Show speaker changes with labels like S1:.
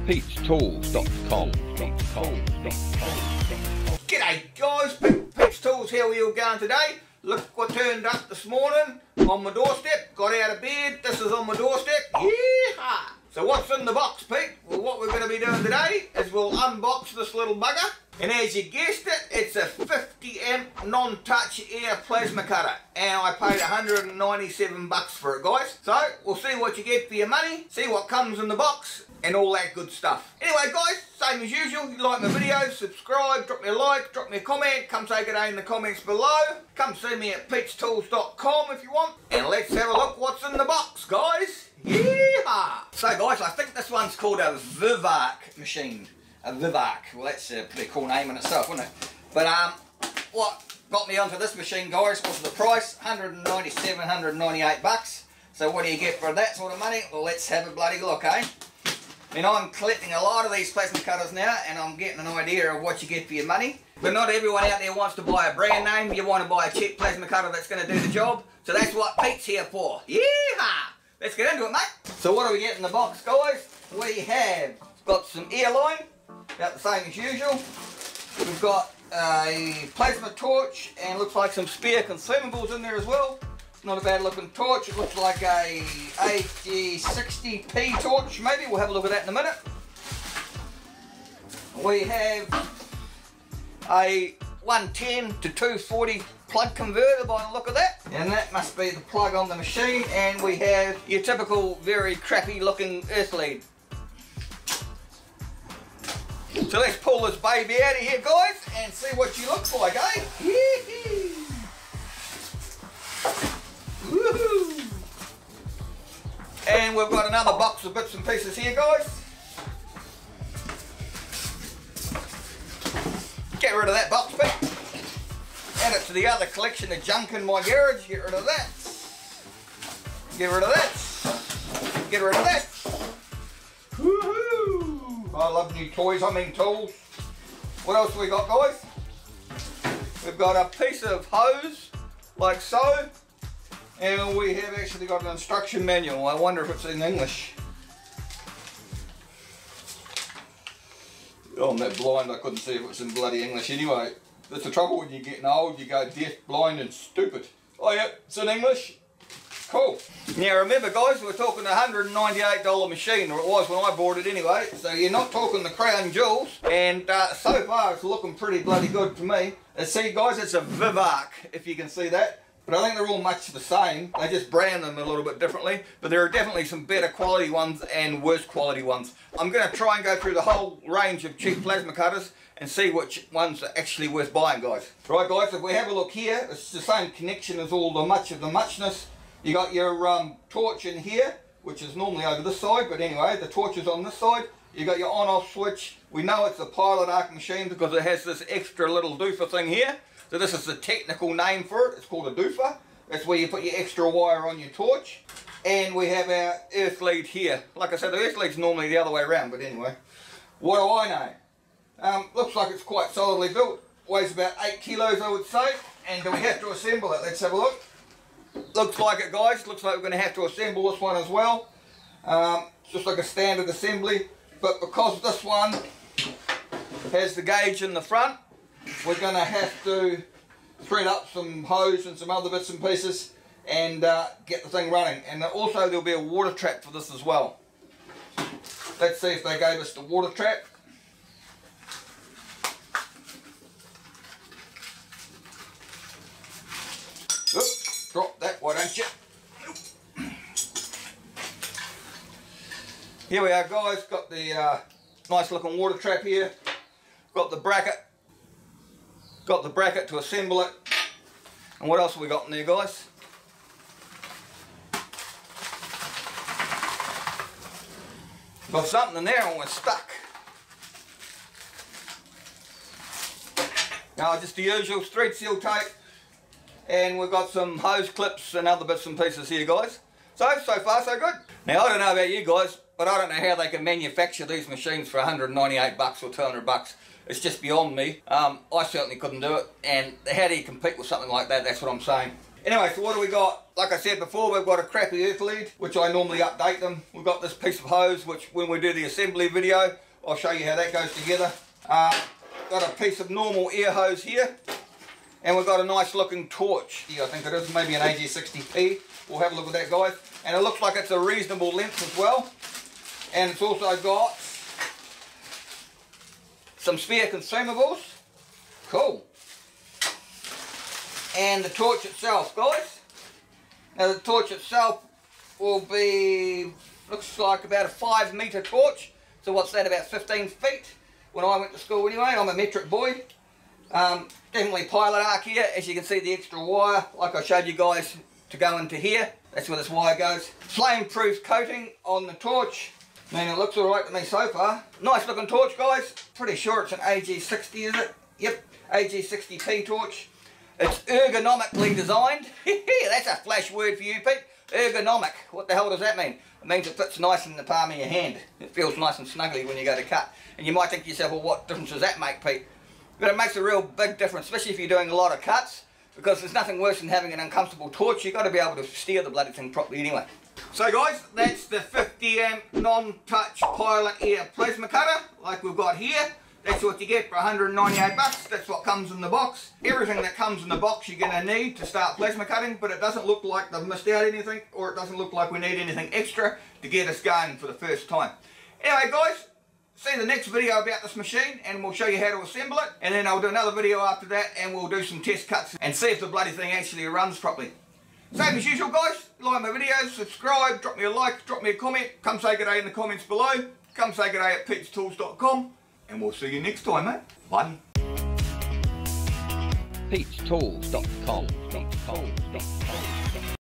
S1: Pete'sTools.com.
S2: G'day guys, Pete's Tools here with you going today. Look what turned up this morning on my doorstep. Got out of bed, this is on my doorstep. Yeehaw! So what's in the box, Pete? Well, what we're going to be doing today is we'll unbox this little bugger. And as you guessed it, it's a 50 amp non-touch air plasma cutter. And I paid 197 bucks for it, guys. So we'll see what you get for your money, see what comes in the box, and all that good stuff. Anyway guys, same as usual, if you like my videos, subscribe, drop me a like, drop me a comment, come say good day in the comments below. Come see me at Pete'sTools.com if you want. And let's have a look what's in the box, guys. Yeehaw! So guys, I think this one's called a Vivarc machine. A Vivarc. Well, that's a pretty cool name in itself, isn't it? But what got me onto this machine, guys, was the price, 197, 198 bucks. So what do you get for that sort of money? Well, let's have a bloody look, eh? I mean, I'm collecting a lot of these plasma cutters now, and I'm getting an idea of what you get for your money. But not everyone out there wants to buy a brand name. You want to buy a cheap plasma cutter that's going to do the job. So that's what Pete's here for. Yeehaw! Let's get into it, mate. So what do we get in the box, guys? We have got some airline, about the same as usual. We've got a plasma torch, and looks like some spare consumables in there as well. Not a bad looking torch. It looks like a AG60P torch, maybe. We'll have a look at that in a minute. We have a 110 to 240 plug converter by the look of that, and that must be the plug on the machine. And we have your typical very crappy looking earth lead. So let's pull this baby out of here, guys, and see what you look like, eh? Woohoo! And we've got another box of bits and pieces here, guys. Get rid of that box, Pete. Add it to the other collection of junk in my garage. Get rid of that. Get rid of that. Get rid of that. Woohoo! I love new toys, I mean tools. What else have we got, guys? We've got a piece of hose, like so. And we have actually got an instruction manual. I wonder if it's in English. Oh, I'm that blind I couldn't see if it was in bloody English anyway. That's the trouble when you're getting old, you go deaf, blind and stupid. Oh yeah, it's in English. Cool. Now remember guys, we're talking a $198 machine, or it was when I bought it anyway. So you're not talking the crown jewels. And so far it's looking pretty bloody good to me. And see guys, it's a Vivarc, if you can see that. But I think they're all much the same. They just brand them a little bit differently. But there are definitely some better quality ones and worse quality ones. I'm going to try and go through the whole range of cheap plasma cutters and see which ones are actually worth buying, guys. Right, guys, if we have a look here, it's the same connection as all the much of the muchness. You got your torch in here, which is normally over this side, but anyway, the torch is on this side. You got your on-off switch. We know it's a pilot arc machine because it has this extra little doofer thing here. So this is the technical name for it. It's called a doofer. That's where you put your extra wire on your torch. And we have our earth lead here. Like I said, the earth lead's normally the other way around, but anyway. What do I know? Looks like it's quite solidly built. Weighs about 8 kilos, I would say. And do we have to assemble it? Let's have a look. Looks like it, guys. Looks like we're going to have to assemble this one as well. It's just like a standard assembly. But because this one has the gauge in the front, we're going to have to thread up some hose and some other bits and pieces and get the thing running. And also there'll be a water trap for this as well. Let's see if they gave us the water trap. Oops, drop that, why don't you? Here we are, guys. Got the nice looking water trap here. Got the bracket. Got the bracket to assemble it. And what else have we got in there, guys? Got something in there and we're stuck. Now just the usual thread seal tape. And we've got some hose clips and other bits and pieces here, guys. So far so good. Now I don't know about you guys, but I don't know how they can manufacture these machines for 198 bucks or 200 bucks. It's just beyond me. I certainly couldn't do it. And how do you compete with something like that? That's what I'm saying. Anyway, so what do we got? Like I said before, we've got a crappy earth lead, which I normally update them. We've got this piece of hose, which when we do the assembly video, I'll show you how that goes together. Got a piece of normal air hose here. And we've got a nice looking torch. Yeah, I think it is, maybe an AG60P. We'll have a look at that, guys. And it looks like it's a reasonable length as well. And it's also got some spare consumables. Cool. And the torch itself, guys. Now the torch itself will be, looks like about a 5 metre torch. So what's that, about 15 feet? When I went to school anyway, I'm a metric boy. Definitely pilot arc here, as you can see the extra wire, like I showed you guys, to go into here. That's where this wire goes. Flame proof coating on the torch. I mean, it looks alright to me so far. Nice looking torch, guys. Pretty sure it's an AG60, is it? Yep, AG60P torch. It's ergonomically designed. That's a flash word for you, Pete. Ergonomic. What the hell does that mean? It means it fits nice in the palm of your hand. It feels nice and snuggly when you go to cut. And you might think to yourself, well, what difference does that make, Pete? But it makes a real big difference, especially if you're doing a lot of cuts, because there's nothing worse than having an uncomfortable torch. You've got to be able to steer the bloody thing properly anyway. So guys, that's the 50 amp non-touch pilot air plasma cutter, like we've got here. That's what you get for 198 bucks. That's what comes in the box. Everything that comes in the box you're going to need to start plasma cutting, but it doesn't look like they've missed out anything, or it doesn't look like we need anything extra to get us going for the first time. Anyway guys, see the next video about this machine and we'll show you how to assemble it, and then I'll do another video after that and we'll do some test cuts and see if the bloody thing actually runs properly. Same as usual guys, like my videos, subscribe, drop me a like, drop me a comment, come say good day in the comments below, come say good day at Pete'sTools.com, and we'll see you next time, mate. Bye.
S1: Pete'sTools.com.